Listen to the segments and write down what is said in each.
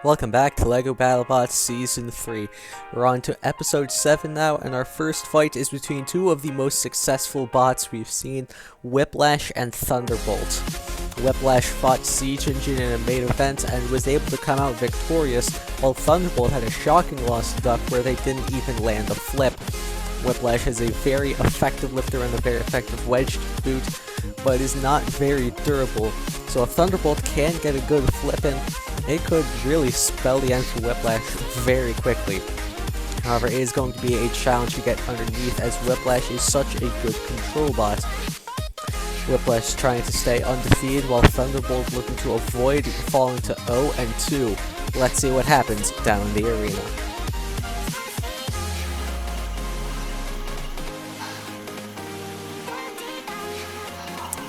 Welcome back to LEGO Battlebots Season 3. We're on to episode 7 now, and our first fight is between two of the most successful bots we've seen, Whiplash and Thunderbolt. Whiplash fought Siege Engine in a main event and was able to come out victorious, while Thunderbolt had a shocking loss to Duck where they didn't even land a flip. Whiplash is a very effective lifter and a very effective wedge boot, but is not very durable, so if Thunderbolt can get a good flip in, it could really spell the end for Whiplash very quickly. However, it is going to be a challenge to get underneath as Whiplash is such a good control bot. Whiplash is trying to stay undefeated while Thunderbolt looking to avoid falling to 0-2. Let's see what happens down in the arena.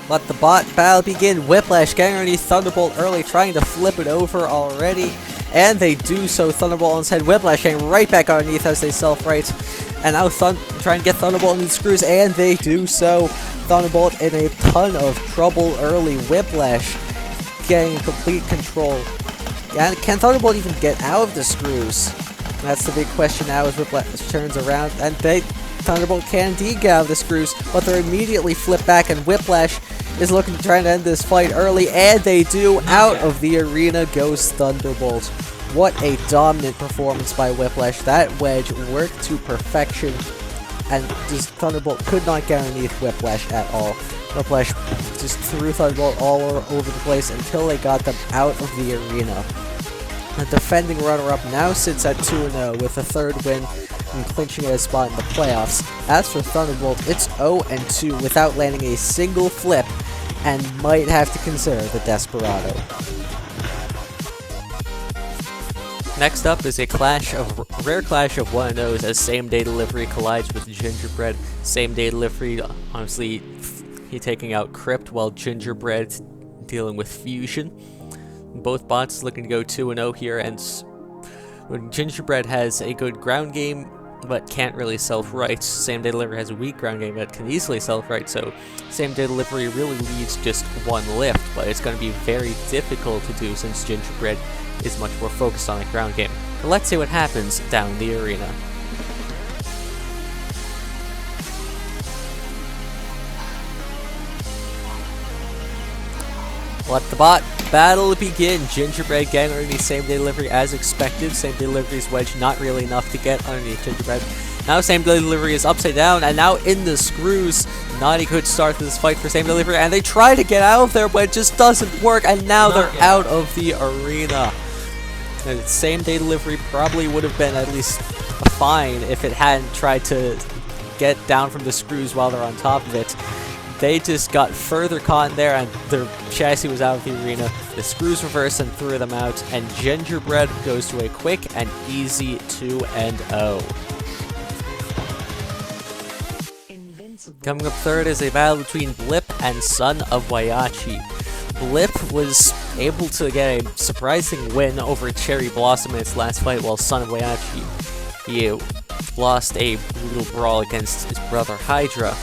Let the bot battle begin. Whiplash getting underneath Thunderbolt early, trying to flip it over already. And they do so. Thunderbolt on his head. Whiplash getting right back underneath as they self-right. And now trying to get Thunderbolt in the screws, and they do so. Thunderbolt in a ton of trouble early. Whiplash getting complete control. And can Thunderbolt even get out of the screws? That's the big question now as Whiplash turns around. And Thunderbolt can indeed get out of the screws, but they're immediately flipped back, and Whiplash is looking to try and end this fight early, and they do. Out of the arena goes Thunderbolt. What a dominant performance by Whiplash. That wedge worked to perfection, and just Thunderbolt could not get underneath Whiplash at all. Whiplash just threw Thunderbolt all over the place until they got them out of the arena. The defending runner-up now sits at 2-0 with a third win and clinching a spot in the playoffs. As for Thunderbolt, it's 0-2 without landing a single flip and might have to consider the Desperado. Next up is a rare clash of 1-0s as same-day delivery collides with Gingerbread. Same-day delivery, honestly, he taking out Crypt while Gingerbread dealing with Fusion. Both bots looking to go 2-0 here, and Gingerbread has a good ground game but can't really self-right. Same Day Delivery has a weak ground game but can easily self-right, so Same Day Delivery really needs just one lift, but it's going to be very difficult to do since Gingerbread is much more focused on the ground game. But let's see what happens down the arena. Let the bot battle begin. Gingerbread getting underneath Same Day Delivery as expected. Same Day Delivery's wedge not really enough to get underneath Gingerbread. Now Same Day Delivery is upside down and now in the screws. Not a good start to this fight for Same Day Delivery, and they try to get out of there, but it just doesn't work, and now they're out of the arena. And Same Day Delivery probably would have been at least fine if it hadn't tried to get down from the screws while they're on top of it. They just got further caught in there, and their chassis was out of the arena. The screws reversed and threw them out, and Gingerbread goes to a quick and easy 2-0. Coming up third is a battle between Blip and Son of Wachi. Blip was able to get a surprising win over Cherry Blossom in its last fight, while Son of Wachi, he lost a brutal brawl against his brother Hydra.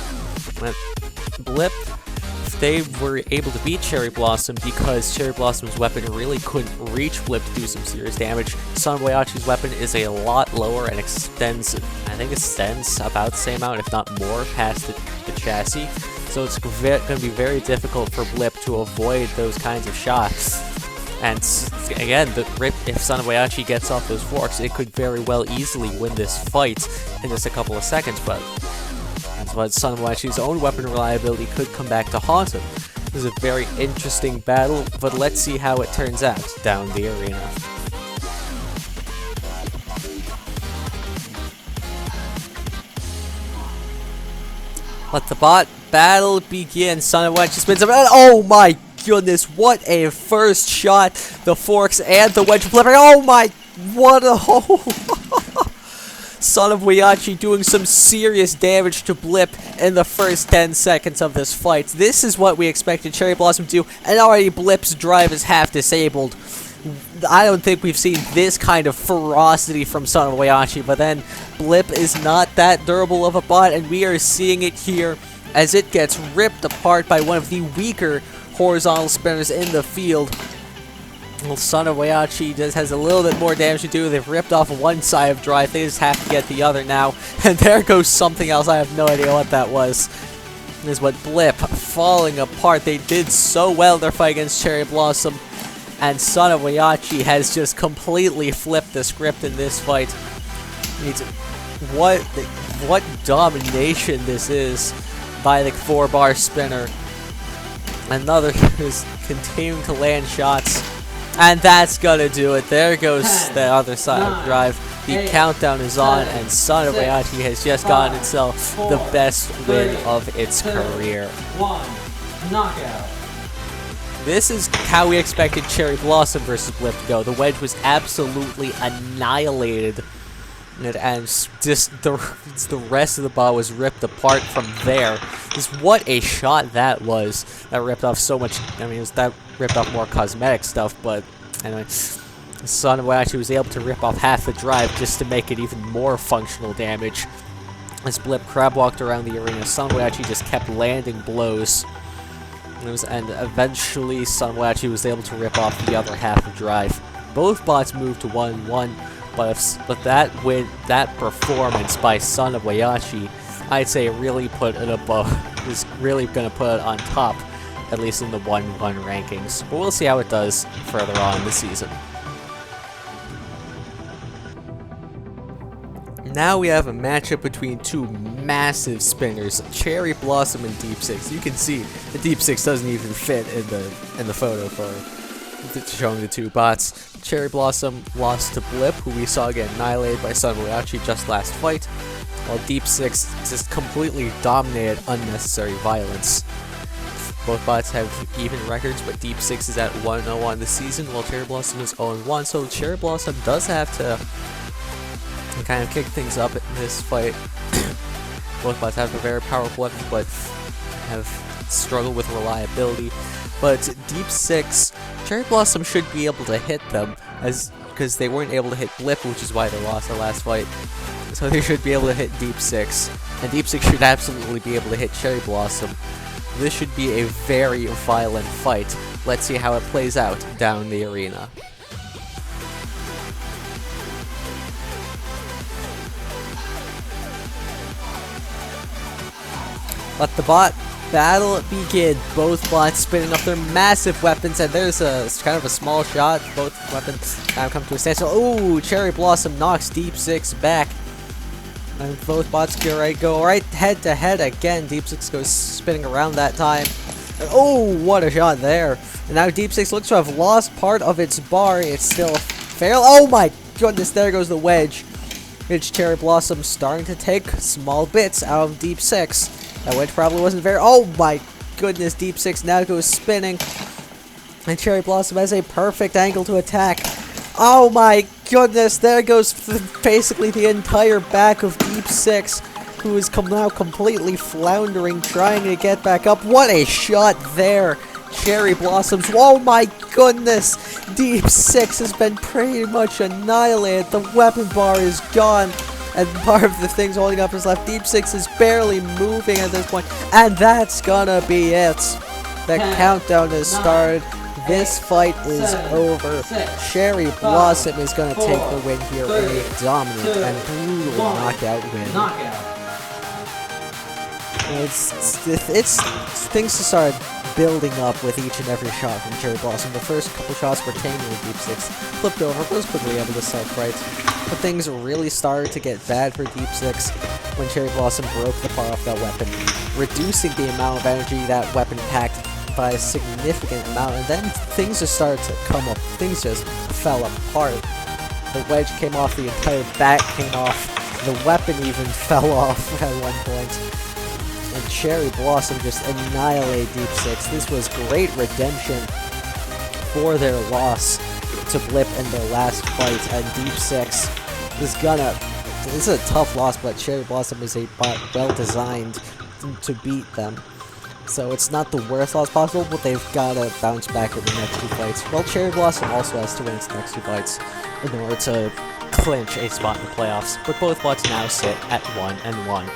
Blip, they were able to beat Cherry Blossom because Cherry Blossom's weapon really couldn't reach Blip to do some serious damage. Son of Wachi's weapon is a lot lower and extends about the same amount, if not more, past the chassis. So it's going to be very difficult for Blip to avoid those kinds of shots. And again, if Son of Wachi gets off those forks, it could very well easily win this fight in just a couple of seconds, but Son of Wachi's own weapon reliability could come back to haunt him. This is a very interesting battle, but let's see how it turns out down the arena. Let the bot battle begin. Son of Wachi spins up, and oh my goodness, what a first shot! The forks and the wedge flipping. Oh my, what a hole! Son of Wachi doing some serious damage to Blip in the first 10 seconds of this fight. This is what we expected Cherry Blossom to do, and already Blip's drive is half disabled. I don't think we've seen this kind of ferocity from Son of Wachi, but then Blip is not that durable of a bot, and we are seeing it here as it gets ripped apart by one of the weaker horizontal spinners in the field. Well, Son of Wachi just has a little bit more damage to do. They've ripped off one side of drive. They just have to get the other now. And there goes something else. I have no idea what that was. This is what Blip falling apart. They did so well in their fight against Cherry Blossom. And Son of Wachi has just completely flipped the script in this fight. What domination this is by the 4-bar spinner. Another is continuing to land shots. And that's gonna do it. There goes the other side of drive. The countdown is on, and Son of Wachi has just gotten itself the best win of its career. Knockout. This is how we expected Cherry Blossom versus Blip to go. The wedge was absolutely annihilated, and just the rest of the ball was ripped apart from there. Just what a shot that was. That ripped off so much. I mean, that ripped off more cosmetic stuff, but anyway, Son of Wachi was able to rip off half the drive just to make it even more functional damage. As Blip crab walked around the arena, Son of Wachi just kept landing blows. And eventually, Son of Wachi was able to rip off the other half of drive. Both bots moved to 1-1, but that performance by Son of Wachi, I'd say really put it above, is really going to put it on top, at least in the 1-1 rankings. But we'll see how it does further on in the season. Now we have a matchup between two massive spinners, Cherry Blossom and Deep Six. You can see the Deep Six doesn't even fit in the photo for showing the two bots. Cherry Blossom lost to Blip, who we saw get annihilated by Son of Wachi just last fight, while Deep Six just completely dominated unnecessary violence. Both bots have even records, but Deep Six is at 1-0 this season, while Cherry Blossom is 0-1. So Cherry Blossom does have to kind of kick things up in this fight. Both bots have a very powerful weapon, but have struggled with reliability. But Deep Six, Cherry Blossom should be able to hit them, because they weren't able to hit Blip, which is why they lost their last fight. So they should be able to hit Deep Six, and Deep Six should absolutely be able to hit Cherry Blossom. This should be a very violent fight. Let's see how it plays out down the arena. Let the bot battle begin. Both bots spinning up their massive weapons, and there's a kind of a small shot. Both weapons now come to a standstill. Ooh, Cherry Blossom knocks Deep Six back. And both bots go right head to head again. Deep Six goes spinning around that time. And oh, what a shot there. And now Deep Six looks to have lost part of its bar. It's still fail. Oh my goodness, there goes the wedge. It's Cherry Blossom starting to take small bits out of Deep Six. That wedge probably wasn't very. Oh my goodness, Deep Six now goes spinning. And Cherry Blossom has a perfect angle to attack. Oh my goodness, there goes basically the entire back of Deep Six, who is now completely floundering, trying to get back up. What a shot there. Cherry Blossoms. Oh my goodness. Deep Six has been pretty much annihilated. The weapon bar is gone. And part of the things holding up his left. Deep Six is barely moving at this point. And that's gonna be it. The countdown has started. This fight is over. Cherry Blossom is gonna take the win here in a dominant and brutal knockout win. It's things to start building up with each and every shot from Cherry Blossom. The first couple shots were tame with Deep Six. Flipped over, but was quickly able to self-right. But things really started to get bad for Deep Six when Cherry Blossom broke the bar off that weapon, reducing the amount of energy that weapon packed by a significant amount, and then things just started to come up. Things just fell apart. The wedge came off, the entire back came off, the weapon even fell off at one point. And Cherry Blossom just annihilated Deep Six. This was great redemption for their loss to Blip in their last fight, and Deep Six is gonna... This is a tough loss, but Cherry Blossom is a bot well designed to beat them. So it's not the worst loss possible, but they've gotta bounce back in the next two fights. Well, Cherry Blossom also has to win its next two fights in order to clinch a spot in the playoffs, but both bots now sit at 1-1.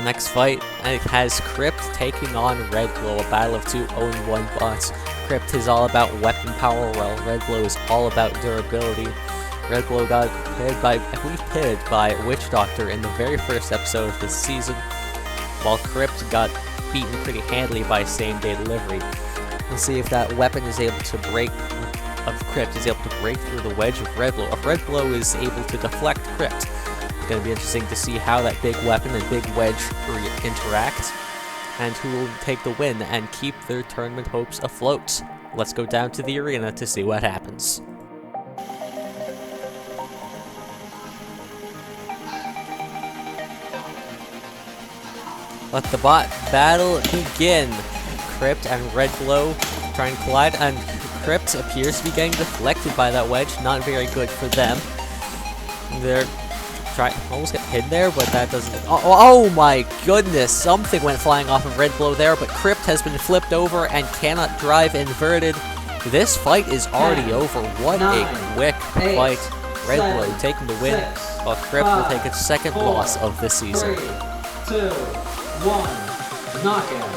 Next fight, it has Crypt taking on Redglow, a battle of two 0-1 bots. Crypt is all about weapon power, while Redglow is all about durability. Redglow got pitted by Witch Doctor in the very first episode of this season, while Crypt got beaten pretty handily by Same Day Delivery. We'll see if that weapon is able to break, of Crypt is able to break through the wedge of Redglow. If Redglow is able to deflect Crypt, it's going to be interesting to see how that big weapon and big wedge interact, and who will take the win and keep their tournament hopes afloat. Let's go down to the arena to see what happens. Let the bot battle begin. Crypt and Redglow trying to collide, and Crypt appears to be getting deflected by that wedge. Not very good for them. They're almost get hit there, but that doesn't. Oh my goodness! Something went flying off of Redglow there, but Crypt has been flipped over and cannot drive inverted. This fight is already over. What a quick fight! Redglow taking the win, while Crypt will take its second loss of the season. 3, 2, 1, knockout.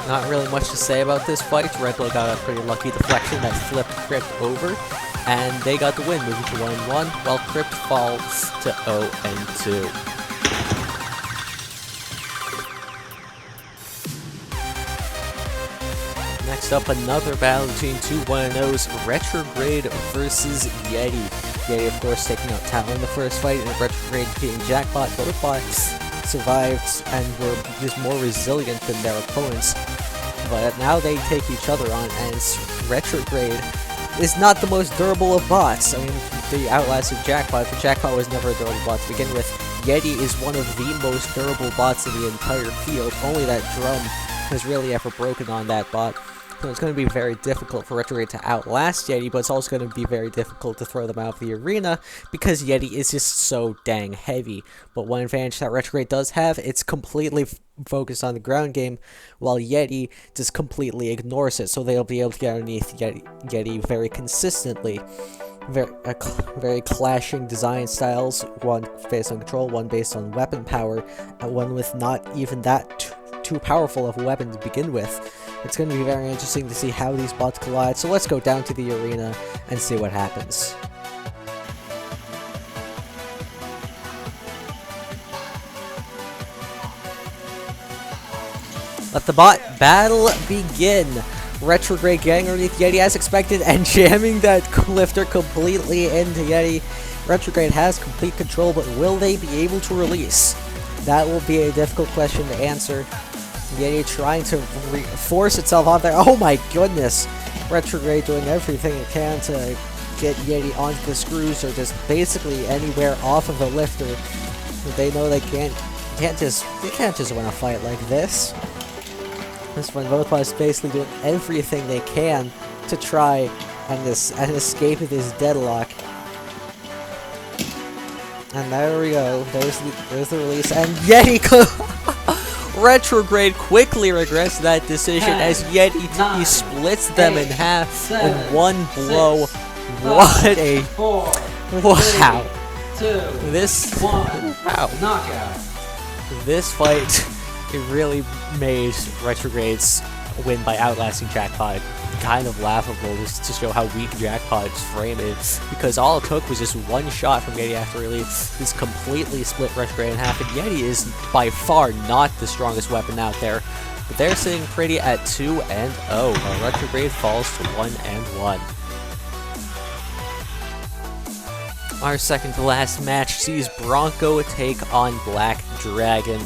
Not really much to say about this fight. Redglow got a pretty lucky deflection that flipped Crypt over, and they got the win, moving to 1-1, while Crypt falls to 0-2. Next up, another battle between two 1-0s, Retrograde versus Yeti. Yeti, of course, taking out Talon in the first fight, and Retrograde beating Jackpot. Both bots survived and were just more resilient than their opponents. But now they take each other on, and Retrograde is not the most durable of bots. I mean, they outlasted Jackpot, but Jackpot was never a durable bot to begin with. Yeti is one of the most durable bots in the entire field. Only that drum has really ever broken on that bot. So it's going to be very difficult for Retrograde to outlast Yeti, but it's also going to be very difficult to throw them out of the arena because Yeti is just so dang heavy. But one advantage that Retrograde does have, it's completely focused on the ground game, while Yeti just completely ignores it, so they'll be able to get underneath Yeti very consistently. Very clashing design styles, one based on control, one based on weapon power, and one with not even that too powerful of a weapon to begin with. It's going to be very interesting to see how these bots collide, so let's go down to the arena and see what happens. Let the bot battle begin. Retrograde getting underneath Yeti as expected and jamming that lifter completely into Yeti. Retrograde has complete control, but will they be able to release? That will be a difficult question to answer. Yeti trying to force itself on there. Oh my goodness! Retrograde doing everything it can to get Yeti onto the screws or just basically anywhere off of the lifter. But they know they can't just win a fight like this. This one, both bots basically doing everything they can to try and escape this deadlock. And there we go. There's the release, and Yeti. Retrograde quickly regrets that decision as Yeti he splits them in half in one blow. What a wow! Knockout. This fight, it really made Retrograde's win by outlasting Jackpot kind of laughable, just to show how weak Jackpot's frame is, because all it took was just one shot from Yeti after release. This completely split Retrograde in half, and Yeti is by far not the strongest weapon out there, but they're sitting pretty at 2-0, while Retrograde falls to 1-1. Our second to last match sees Bronco take on Black Dragon.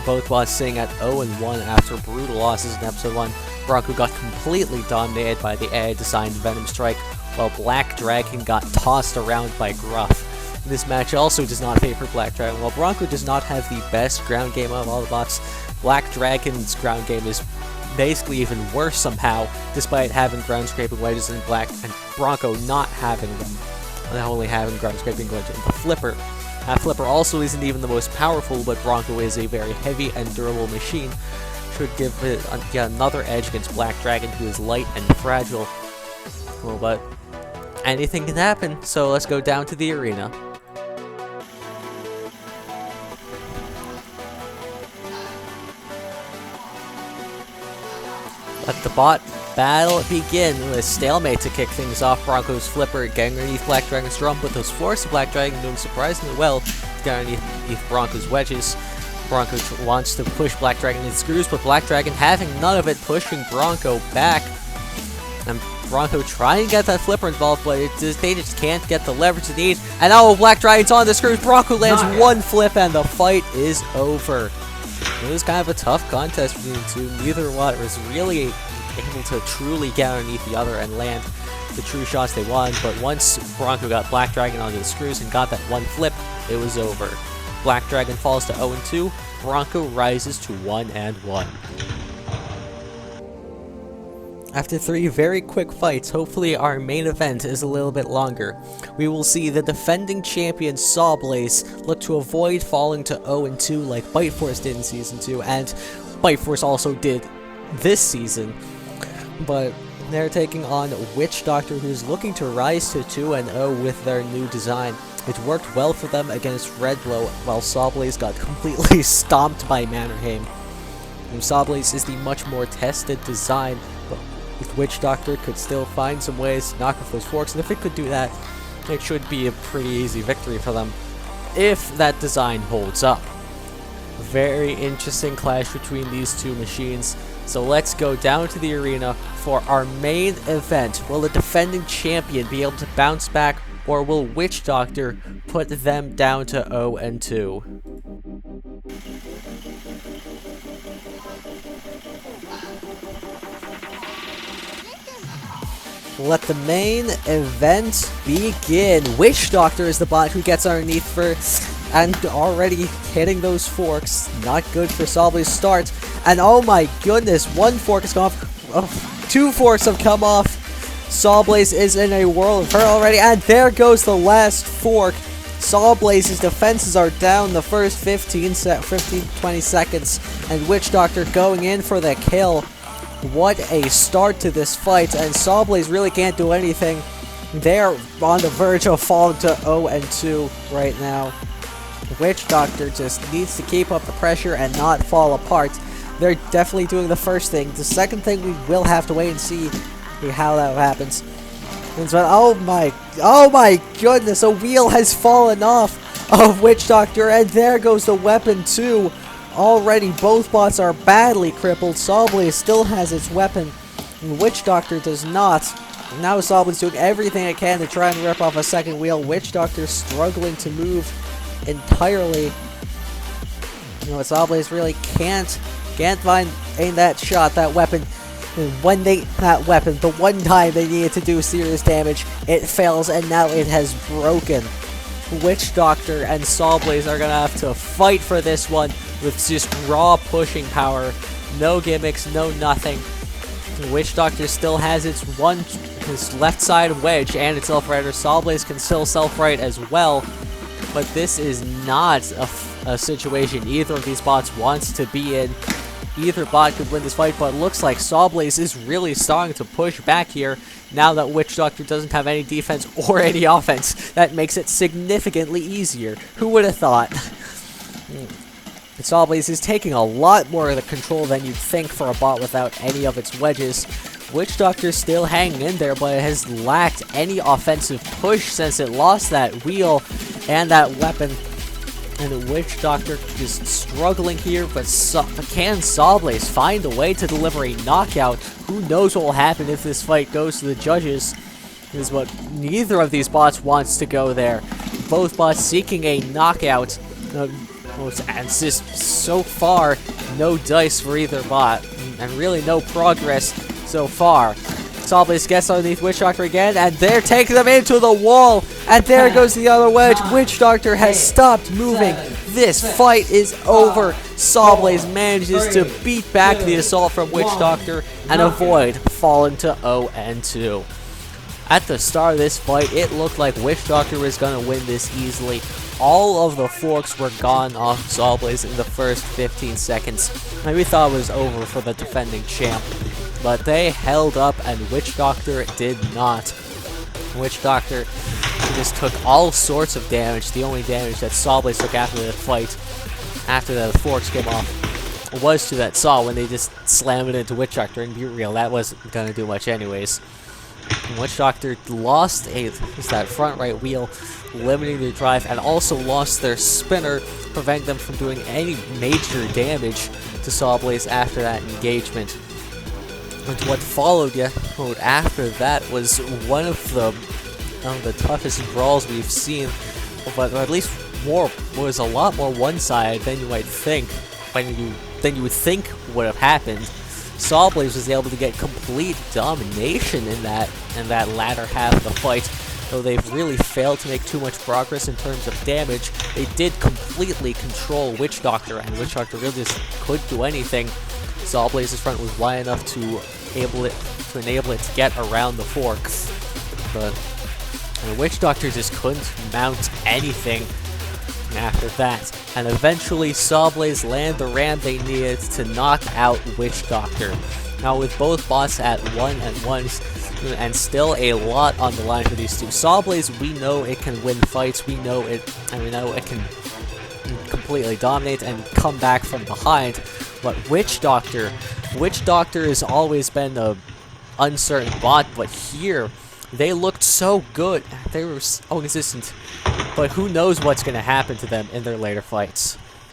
Both bots sitting at 0-1 after brutal losses in episode 1. Bronco got completely dominated by the AI-designed Venom Strike, while Black Dragon got tossed around by Gruff. This match also does not favor Black Dragon. While Bronco does not have the best ground game of all the bots, Black Dragon's ground game is basically even worse somehow, despite having ground scraping wedges and Bronco not having them. And only having ground scraping wedges and the Flipper. Flipper also isn't even the most powerful, but Bronco is a very heavy and durable machine. Should give it another edge against Black Dragon, who is light and fragile. Well, but anything can happen, so let's go down to the arena. Let the bot battle begin with stalemate to kick things off. Bronco's flipper getting underneath Black Dragon's drum, but those force of Black Dragon doing surprisingly well to get underneath Bronco's wedges. Bronco wants to push Black Dragon in screws, but Black Dragon having none of it, pushing Bronco back. And Bronco trying to get that flipper involved, but they just can't get the leverage they need. And now Black Dragon's on the screws. Bronco lands one flip, and the fight is over. It was kind of a tough contest between the two. Neither one was really able to truly get underneath the other and land the true shots they wanted. But once Bronco got Black Dragon onto the screws and got that one flip, it was over. Black Dragon falls to 0-2. Bronco rises to 1-1. After 3 very quick fights, hopefully our main event is a little bit longer. We will see the defending champion Sawblaze look to avoid falling to 0-2 like Bite Force did in Season 2, and Bite Force also did this season. But they're taking on Witch Doctor, who's looking to rise to 2-0 with their new design. It worked well for them against Red Blow, while Sawblaze got completely stomped by Mannerheim. And Sawblaze is the much more tested design, but Witch Doctor could still find some ways to knock off those forks, and if it could do that, it should be a pretty easy victory for them, if that design holds up. Very interesting clash between these two machines, so let's go down to the arena for our main event. Will the defending champion be able to bounce back, or will Witch Doctor put them down to 0-2? Let the main event begin. Witch Doctor is the bot who gets underneath first, and already hitting those forks. Not good for Sawblaze's start. And oh my goodness, one fork has come off. Oh, 2 forks have come off. Sawblaze is in a whirl of hurt already, and there goes the last fork. Sawblaze's defenses are down the first 15-20 seconds, and Witch Doctor going in for the kill. What a start to this fight, and Sawblaze really can't do anything. They're on the verge of falling to 0-2 right now. Witch Doctor just needs to keep up the pressure and not fall apart. They're definitely doing the first thing. The second thing, we will have to wait and see how that happens. And so, oh my goodness, a wheel has fallen off of Witch Doctor, and there goes the weapon too. Already both bots are badly crippled. Sawblaze still has its weapon, and Witch Doctor does not. Now Sawblaze doing everything it can to try and rip off a second wheel. Witch Doctor struggling to move entirely. You know what, Sawblaze really can't find that shot, that weapon. The one time they needed to do serious damage, it fails, and now it has broken. Witch Doctor and Sawblaze are gonna have to fight for this one with just raw pushing power. No gimmicks, no nothing. Witch Doctor still has his left side wedge and its self-righter. Sawblaze can still self-right as well, but this is not a situation either of these bots wants to be in. Either bot could win this fight, but it looks like Sawblaze is really starting to push back here now that Witch Doctor doesn't have any defense or any offense. That makes it significantly easier. Who would have thought? Sawblaze is taking a lot more of the control than you'd think for a bot without any of its wedges. Witch Doctor's still hanging in there, but it has lacked any offensive push since it lost that wheel and that weapon. And the Witch Doctor is struggling here, but can Sawblaze find a way to deliver a knockout? Who knows what will happen if this fight goes to the judges? Is what neither of these bots wants to go there. Both bots seeking a knockout. And just so far, no dice for either bot, and really no progress so far. Sawblaze gets underneath Witch Doctor again, and they're taking them into the wall, and there goes the other wedge. Witch Doctor has stopped moving. This fight is over. Sawblaze manages to beat back the assault from Witch Doctor and avoid falling to 0-2. At the start of this fight, it looked like Witch Doctor was going to win this easily. All of the forks were gone off Sawblaze in the first 15 seconds, and we thought it was over for the defending champ. But they held up, and Witch Doctor did not. Witch Doctor just took all sorts of damage, the only damage that Sawblaze took after the fight, after the forks came off. was to that Saw when they just slammed it into Witch Doctor, and be real, that wasn't gonna do much anyways. And Witch Doctor lost that front right wheel, limiting their drive, and also lost their spinner, preventing them from doing any major damage to Sawblaze after that engagement. And what followed after that was one of the toughest brawls we've seen, but at least was a lot more one-sided than you might think, than you would think would have happened. Sawblaze was able to get complete domination in that latter half of the fight. Though they've really failed to make too much progress in terms of damage, they did completely control Witch Doctor, and Witch Doctor really just couldn't do anything. Sawblaze's front was wide enough to enable it to get around the fork, but the Witch Doctor just couldn't mount anything after that. And eventually Sawblaze landed the ram they needed to knock out Witch Doctor. Now with both bots at 1-1, and still a lot on the line for these two. Sawblaze, we know it can win fights, we know it can completely dominate and come back from behind, but Witch Doctor has always been a uncertain bot, but here, they looked so good, they were so consistent, but who knows what's going to happen to them in their later fights.